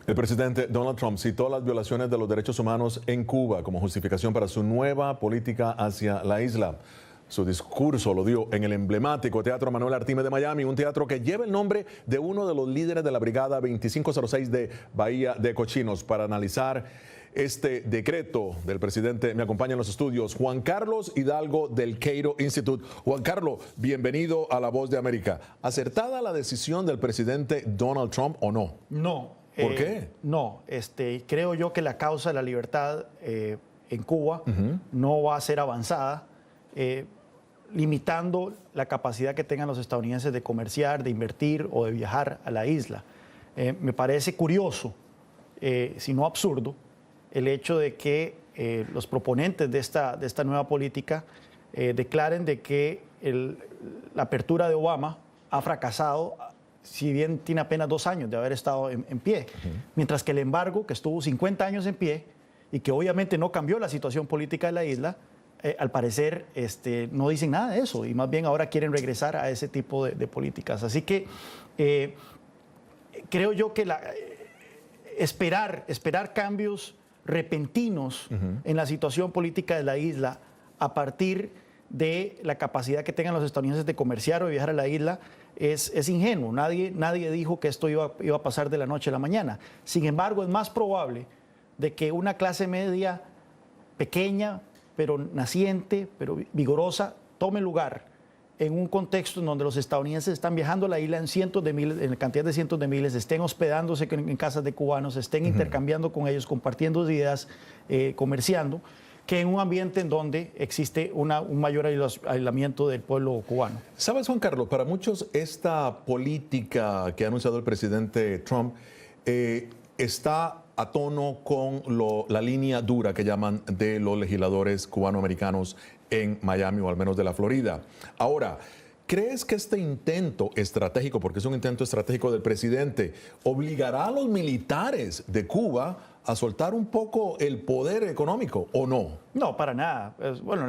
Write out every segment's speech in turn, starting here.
El presidente Donald Trump citó las violaciones de los derechos humanos en Cuba como justificación para su nueva política hacia la isla. Su discurso lo dio en el emblemático Teatro Manuel Artime de Miami, un teatro que lleva el nombre de uno de los líderes de la Brigada 2506 de Bahía de Cochinos. Para analizar este decreto del presidente, me acompaña en los estudios Juan Carlos Hidalgo del Cato Institute. Juan Carlos, bienvenido a La Voz de América. ¿Acertada la decisión del presidente Donald Trump o no? No. ¿Por qué? No, creo yo que la causa de la libertad en Cuba no va a ser avanzada, limitando la capacidad que tengan los estadounidenses de comerciar, de invertir o de viajar a la isla. Me parece curioso, si no absurdo, el hecho de que los proponentes de esta nueva política declaren de que la apertura de Obama ha fracasado, si bien tiene apenas 2 años de haber estado en pie, mientras que el embargo, que estuvo 50 años en pie y que obviamente no cambió la situación política de la isla, al parecer no dicen nada de eso y más bien ahora quieren regresar a ese tipo de políticas. Así que creo yo que esperar cambios repentinos en la situación política de la isla a partir de la capacidad que tengan los estadounidenses de comerciar o de viajar a la isla es ingenuo. Nadie dijo que esto iba a pasar de la noche a la mañana. Sin embargo, es más probable de que una clase media pequeña, pero naciente, pero vigorosa, tome lugar en un contexto en donde los estadounidenses están viajando a la isla en cientos de miles, en cantidad de cientos de miles, estén hospedándose en casas de cubanos, estén intercambiando con ellos, compartiendo ideas, comerciando, que en un ambiente en donde existe un mayor aislamiento del pueblo cubano. ¿Sabes, Juan Carlos? Para muchos esta política que ha anunciado el presidente Trump está a tono con la línea dura que llaman de los legisladores cubanoamericanos en Miami o al menos de la Florida. Ahora, ¿crees que este intento estratégico, porque es un intento estratégico del presidente, obligará a los militares de Cuba a soltar un poco el poder económico o no? No, para nada. Bueno,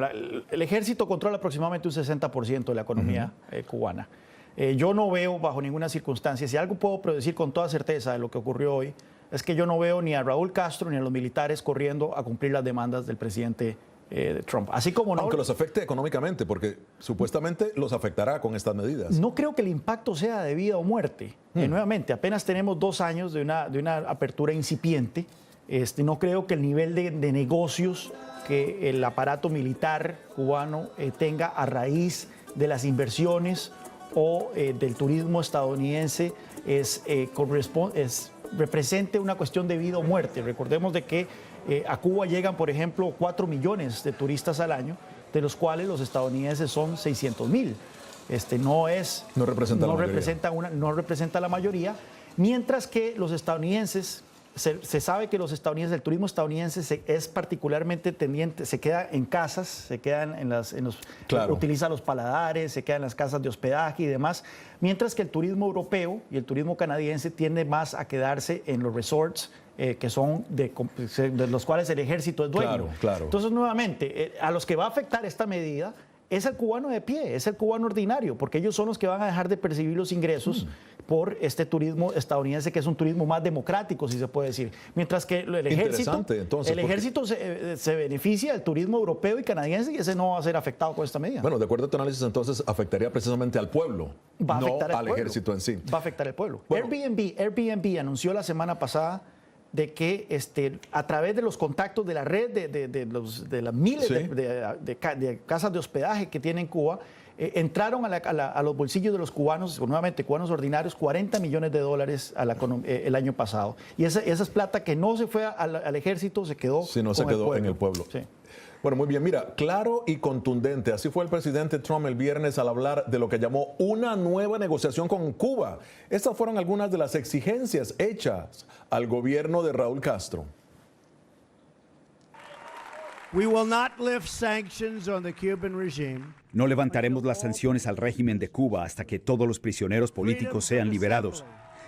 el ejército controla aproximadamente un 60% de la economía cubana. Yo no veo bajo ninguna circunstancia, si algo puedo predecir con toda certeza de lo que ocurrió hoy, es que yo no veo ni a Raúl Castro ni a los militares corriendo a cumplir las demandas del presidente Trump. Así como no, aunque los afecte económicamente, porque supuestamente los afectará con estas medidas. No creo que el impacto sea de vida o muerte. Nuevamente, apenas tenemos 2 años de una apertura incipiente. No creo que el nivel de negocios que el aparato militar cubano tenga a raíz de las inversiones o del turismo estadounidense represente una cuestión de vida o muerte. Recordemos de que a Cuba llegan, por ejemplo, 4 millones de turistas al año, de los cuales los estadounidenses son 600,000. No representa la mayoría, mientras que los estadounidenses, se sabe que los estadounidenses, el turismo estadounidense es particularmente tendiente, se queda en casas, se quedan utiliza los paladares, se queda en las casas de hospedaje y demás, mientras que el turismo europeo y el turismo canadiense tiende más a quedarse en los resorts que son de los cuales el ejército es dueño. Claro. Entonces, nuevamente, a los que va a afectar esta medida es el cubano de pie, es el cubano ordinario, porque ellos son los que van a dejar de percibir los ingresos por este turismo estadounidense, que es un turismo más democrático, si se puede decir. Mientras que el ejército se beneficia del turismo europeo y canadiense y ese no va a ser afectado con esta medida. Bueno, de acuerdo a tu análisis, entonces afectaría precisamente al pueblo, no al ejército en sí. Va a afectar al pueblo. Bueno. Airbnb anunció la semana pasada de que a través de los contactos de la red de las miles de casas de hospedaje que tiene en Cuba, entraron a los bolsillos de los cubanos, nuevamente cubanos ordinarios, $40 millones el año pasado. Y esa es plata que no se fue al ejército, se quedó, en el pueblo. Sí. Bueno, muy bien. Mira, claro y contundente. Así fue el presidente Trump el viernes al hablar de lo que llamó una nueva negociación con Cuba. Estas fueron algunas de las exigencias hechas al gobierno de Raúl Castro. No levantaremos las sanciones al régimen de Cuba hasta que todos los prisioneros políticos sean liberados,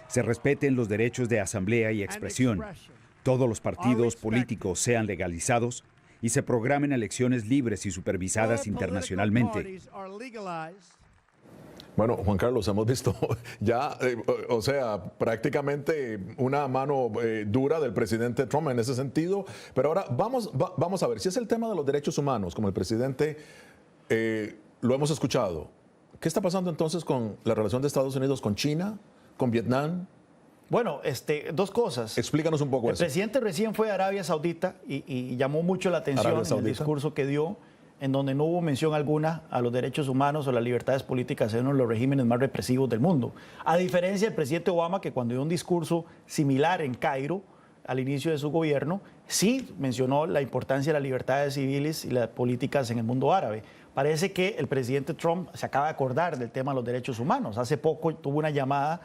se respeten los derechos de asamblea y expresión, todos los partidos políticos sean legalizados y se programen elecciones libres y supervisadas internacionalmente. Bueno, Juan Carlos, hemos visto ya, o sea, prácticamente una mano dura del presidente Trump en ese sentido. Pero ahora vamos a ver, si es el tema de los derechos humanos, como el presidente lo hemos escuchado, ¿qué está pasando entonces con la relación de Estados Unidos con China, con Vietnam? Bueno, dos cosas. Explícanos un poco El eso. presidente recién fue a Arabia Saudita y llamó mucho la atención en el discurso que dio, en donde no hubo mención alguna a los derechos humanos o las libertades políticas en uno de los regímenes más represivos del mundo. A diferencia del presidente Obama, que cuando dio un discurso similar en Cairo, al inicio de su gobierno, sí mencionó la importancia de las libertades civiles y las políticas en el mundo árabe. Parece que el presidente Trump se acaba de acordar del tema de los derechos humanos. Hace poco tuvo una llamada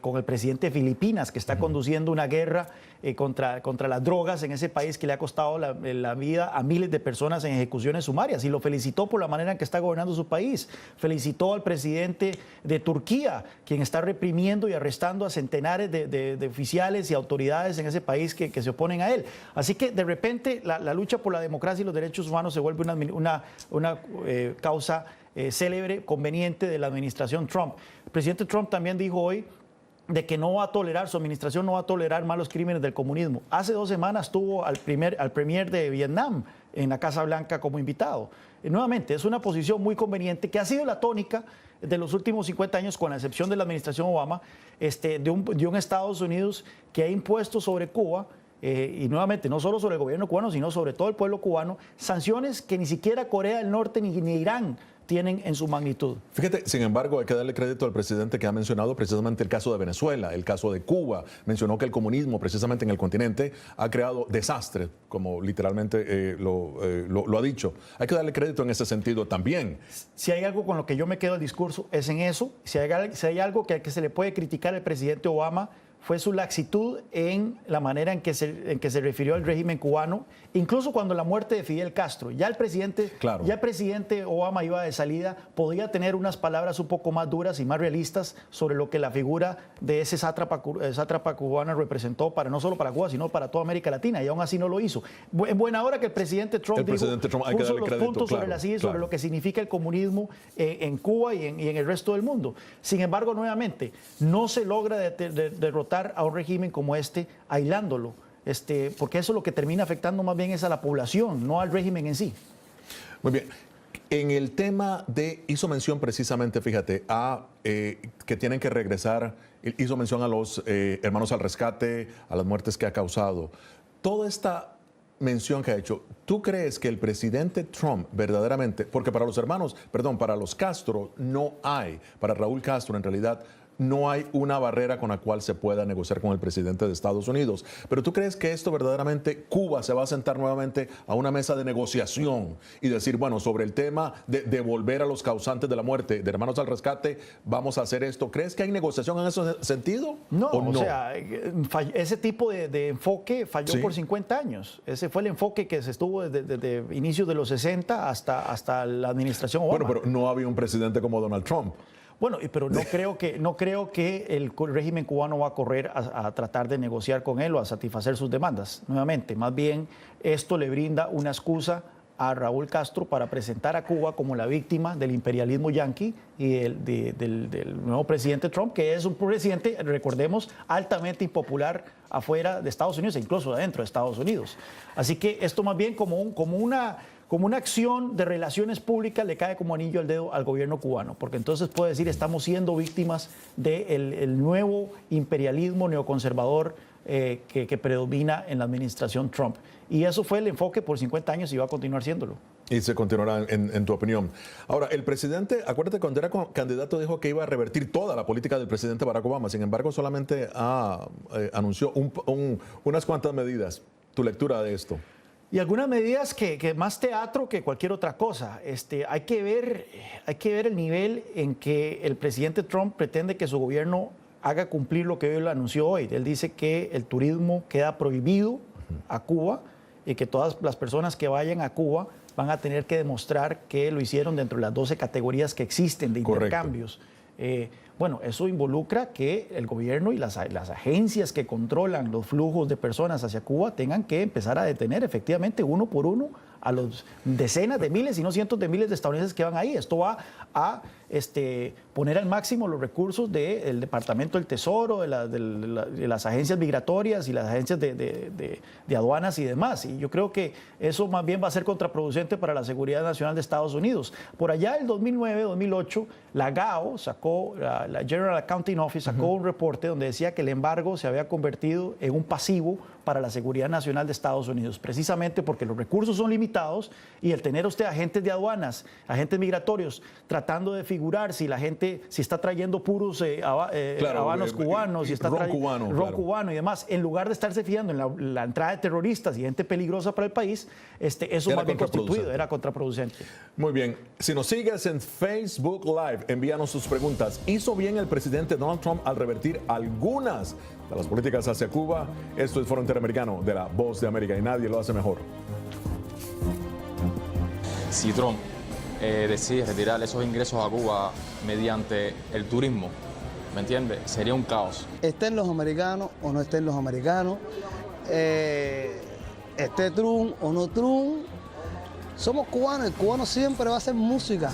con el presidente de Filipinas, que está conduciendo una guerra contra las drogas en ese país que le ha costado la vida a miles de personas en ejecuciones sumarias, y lo felicitó por la manera en que está gobernando su país. Felicitó al presidente de Turquía, quien está reprimiendo y arrestando a centenares de oficiales y autoridades en ese país que se oponen a él. Así que de repente la lucha por la democracia y los derechos humanos se vuelve una causa célebre, conveniente de la administración Trump. El presidente Trump también dijo hoy de que no va a tolerar, su administración no va a tolerar malos crímenes del comunismo. Hace 2 semanas tuvo al premier de Vietnam en la Casa Blanca como invitado. Nuevamente, es una posición muy conveniente que ha sido la tónica de los últimos 50 años, con la excepción de la administración Obama, de un Estados Unidos que ha impuesto sobre Cuba, y nuevamente no solo sobre el gobierno cubano, sino sobre todo el pueblo cubano, sanciones que ni siquiera Corea del Norte ni Irán tienen en su magnitud. Fíjate, sin embargo, hay que darle crédito al presidente que ha mencionado precisamente el caso de Venezuela, el caso de Cuba. Mencionó que el comunismo, precisamente en el continente, ha creado desastres, como literalmente lo ha dicho. Hay que darle crédito en ese sentido también. Si hay algo con lo que yo me quedo el discurso, es en eso. Si hay algo que se le puede criticar al presidente Obama, fue su laxitud en la manera en que se refirió al régimen cubano, incluso cuando la muerte de Fidel Castro. Ya el presidente Obama iba de salida, podía tener unas palabras un poco más duras y más realistas sobre lo que la figura de ese sátrapa cubano representó, no solo para Cuba, sino para toda América Latina, y aún así no lo hizo. En buena hora que el presidente Trump puso los puntos sobre la silla, sobre lo que significa el comunismo en Cuba y en el resto del mundo. Sin embargo, nuevamente, no se logra derrotar a un régimen como aislándolo, porque eso lo que termina afectando más bien es a la población, no al régimen en sí. Muy bien. En el tema hizo mención precisamente, fíjate, que tienen que regresar, hizo mención a los hermanos al rescate, a las muertes que ha causado. Toda esta mención que ha hecho, ¿tú crees que el presidente Trump verdaderamente, porque para los Castro no hay, para Raúl Castro en realidad no hay una barrera con la cual se pueda negociar con el presidente de Estados Unidos? Pero ¿tú crees que esto verdaderamente, Cuba se va a sentar nuevamente a una mesa de negociación y decir, bueno, sobre el tema de devolver a los causantes de la muerte, de hermanos al rescate, vamos a hacer esto? ¿Crees que hay negociación en ese sentido? No, o sea, ese tipo de enfoque falló por 50 años. Ese fue el enfoque que se estuvo desde inicios de los 60 hasta la administración Obama. Bueno, pero no había un presidente como Donald Trump. Bueno, pero no creo que el régimen cubano va a correr a tratar de negociar con él o a satisfacer sus demandas. Nuevamente, más bien esto le brinda una excusa a Raúl Castro para presentar a Cuba como la víctima del imperialismo yanqui y del nuevo presidente Trump, que es un presidente, recordemos, altamente impopular afuera de Estados Unidos e incluso adentro de Estados Unidos. Así que esto más bien como una acción de relaciones públicas le cae como anillo al dedo al gobierno cubano, porque entonces puede decir estamos siendo víctimas del nuevo imperialismo neoconservador que predomina en la administración Trump. Y eso fue el enfoque por 50 años y va a continuar siéndolo. Y se continuará, en tu opinión. Ahora, el presidente, acuérdate, cuando era candidato dijo que iba a revertir toda la política del presidente Barack Obama. Sin embargo, solamente anunció unas cuantas medidas. ¿Tu lectura de esto? Y algunas medidas que más teatro que cualquier otra cosa. Hay que ver el nivel en que el presidente Trump pretende que su gobierno haga cumplir lo que él anunció hoy. Él dice que el turismo queda prohibido a Cuba y que todas las personas que vayan a Cuba van a tener que demostrar que lo hicieron dentro de las 12 categorías que existen de intercambios. Bueno, eso involucra que el gobierno y las agencias que controlan los flujos de personas hacia Cuba tengan que empezar a detener efectivamente uno por uno a los decenas de miles, y no cientos de miles de estadounidenses que van ahí. Esto va a poner al máximo los recursos del Departamento del Tesoro, de las agencias migratorias y las agencias de aduanas y demás. Y yo creo que eso más bien va a ser contraproducente para la seguridad nacional de Estados Unidos. Por allá, el 2009-2008, la GAO sacó, la General Accounting Office sacó un reporte donde decía que el embargo se había convertido en un pasivo para la seguridad nacional de Estados Unidos, precisamente porque los recursos son limitados y el tener usted agentes de aduanas, agentes migratorios, tratando de figurar si la gente, si está trayendo puros habanos cubanos, si está trayendo ron cubano y demás, en lugar de estarse fijando en la entrada de terroristas y gente peligrosa para el país, eso más bien constituido, era contraproducente. Muy bien, si nos sigues en Facebook Live, envíanos sus preguntas. ¿Hizo bien el presidente Donald Trump al revertir algunas de las políticas hacia Cuba? Esto es Foro Interamericano de la Voz de América y nadie lo hace mejor. Si Trump decide retirar esos ingresos a Cuba mediante el turismo, ¿me entiendes? Sería un caos. Estén los americanos o no estén los americanos, esté Trump o no Trump, somos cubanos, el cubano siempre va a hacer música.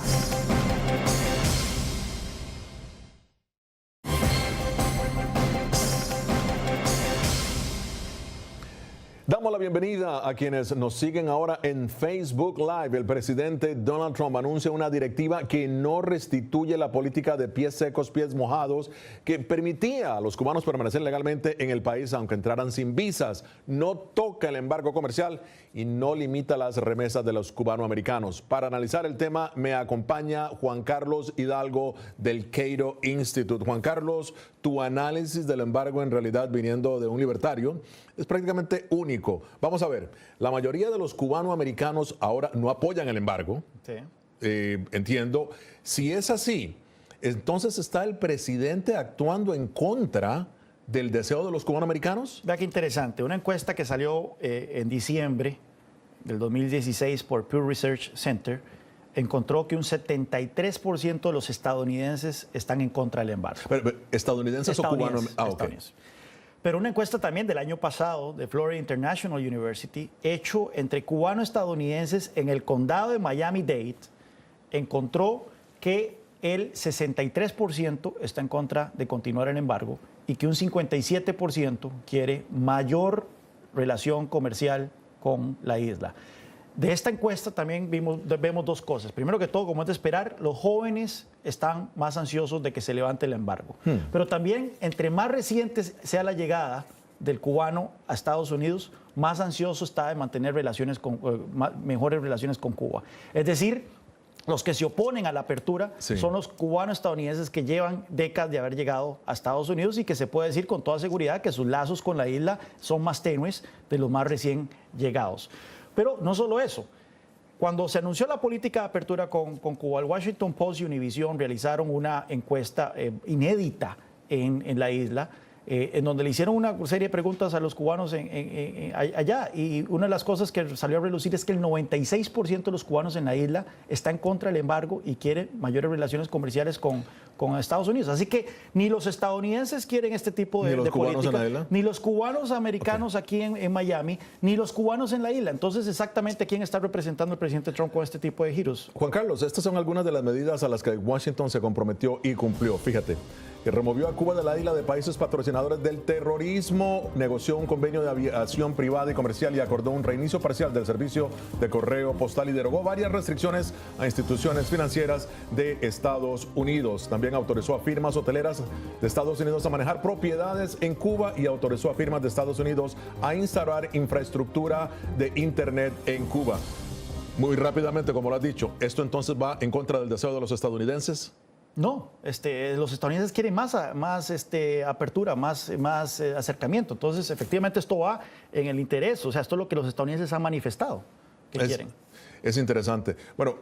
Damos la bienvenida a quienes nos siguen ahora en Facebook Live. El presidente Donald Trump anuncia una directiva que no restituye la política de pies secos, pies mojados, que permitía a los cubanos permanecer legalmente en el país aunque entraran sin visas. No toca el embargo comercial y no limita las remesas de los cubanoamericanos. Para analizar el tema me acompaña Juan Carlos Hidalgo del Cato Institute. Juan Carlos, tu análisis del embargo, en realidad viniendo de un libertario, es prácticamente único. Vamos a ver, la mayoría de los cubanoamericanos ahora no apoyan el embargo. Sí. Entiendo. Si es así, entonces ¿está el presidente actuando en contra del deseo de los cubanoamericanos? Vea qué interesante. Una encuesta que salió en diciembre del 2016 por Pew Research Center encontró que un 73% de los estadounidenses están en contra del embargo. ¿Estadounidenses o cubanos? Estadounidenses. Pero una encuesta también del año pasado de Florida International University, hecho entre cubano-estadounidenses en el condado de Miami-Dade, encontró que el 63% está en contra de continuar el embargo y que un 57% quiere mayor relación comercial con la isla. De esta encuesta también vemos dos cosas. Primero que todo, como es de esperar, los jóvenes están más ansiosos de que se levante el embargo. Pero también, entre más reciente sea la llegada del cubano a Estados Unidos, más ansioso está de mantener mejores relaciones con Cuba. Es decir, los que se oponen a la apertura son los cubanos estadounidenses que llevan décadas de haber llegado a Estados Unidos y que se puede decir con toda seguridad que sus lazos con la isla son más tenues de los más recién llegados. Pero no solo eso. Cuando se anunció la política de apertura con Cuba, el Washington Post y Univision realizaron una encuesta inédita en la isla, en donde le hicieron una serie de preguntas a los cubanos allá. Y una de las cosas que salió a relucir es que el 96% de los cubanos en la isla está en contra del embargo y quiere mayores relaciones comerciales con Estados Unidos. Así que ni los estadounidenses quieren este tipo de política, ni los cubanos americanos aquí en Miami, ni los cubanos en la isla. Entonces, exactamente, ¿quién está representando el presidente Trump con este tipo de giros? Juan Carlos, estas son algunas de las medidas a las que Washington se comprometió y cumplió. Fíjate, que removió a Cuba de la isla de países patrocinadores del terrorismo, negoció un convenio de aviación privada y comercial y acordó un reinicio parcial del servicio de correo postal y derogó varias restricciones a instituciones financieras de Estados Unidos. También autorizó a firmas hoteleras de Estados Unidos a manejar propiedades en Cuba y autorizó a firmas de Estados Unidos a instalar infraestructura de Internet en Cuba. Muy rápidamente, como lo has dicho, ¿esto entonces va en contra del deseo de los estadounidenses? No, los estadounidenses quieren más apertura, más acercamiento. Entonces, efectivamente, esto va en el interés. O sea, esto es lo que los estadounidenses han manifestado que quieren. Es interesante. Bueno,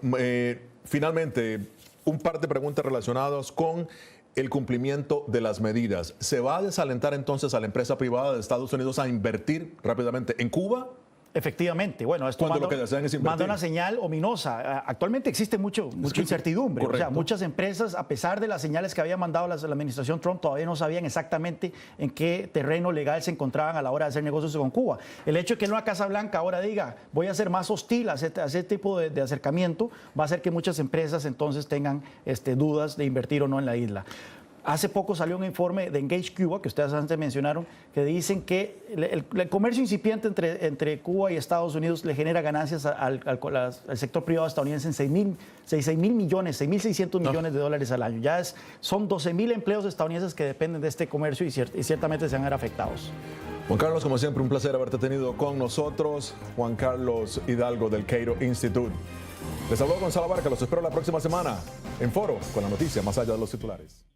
finalmente, un par de preguntas relacionadas con el cumplimiento de las medidas. ¿Se va a desalentar entonces a la empresa privada de Estados Unidos a invertir rápidamente en Cuba? Efectivamente, bueno, esto Cuando lo que desean es invertir. manda una señal ominosa. Actualmente existe mucha incertidumbre. Correcto. O sea, muchas empresas, a pesar de las señales que había mandado la administración Trump, todavía no sabían exactamente en qué terreno legal se encontraban a la hora de hacer negocios con Cuba. El hecho de que la Casa Blanca ahora diga voy a ser más hostil a ese tipo de acercamiento va a hacer que muchas empresas entonces tengan dudas de invertir o no en la isla. Hace poco salió un informe de Engage Cuba, que ustedes antes mencionaron, que dicen que el comercio incipiente entre Cuba y Estados Unidos le genera ganancias al sector privado estadounidense en 6.600 millones de dólares al año. Son 12.000 empleos estadounidenses que dependen de este comercio y ciertamente se van a ver afectados. Juan Carlos, como siempre, un placer haberte tenido con nosotros. Juan Carlos Hidalgo del Cato Institute. Les habló Gonzalo Barca, los espero la próxima semana en Foro con la noticia más allá de los titulares.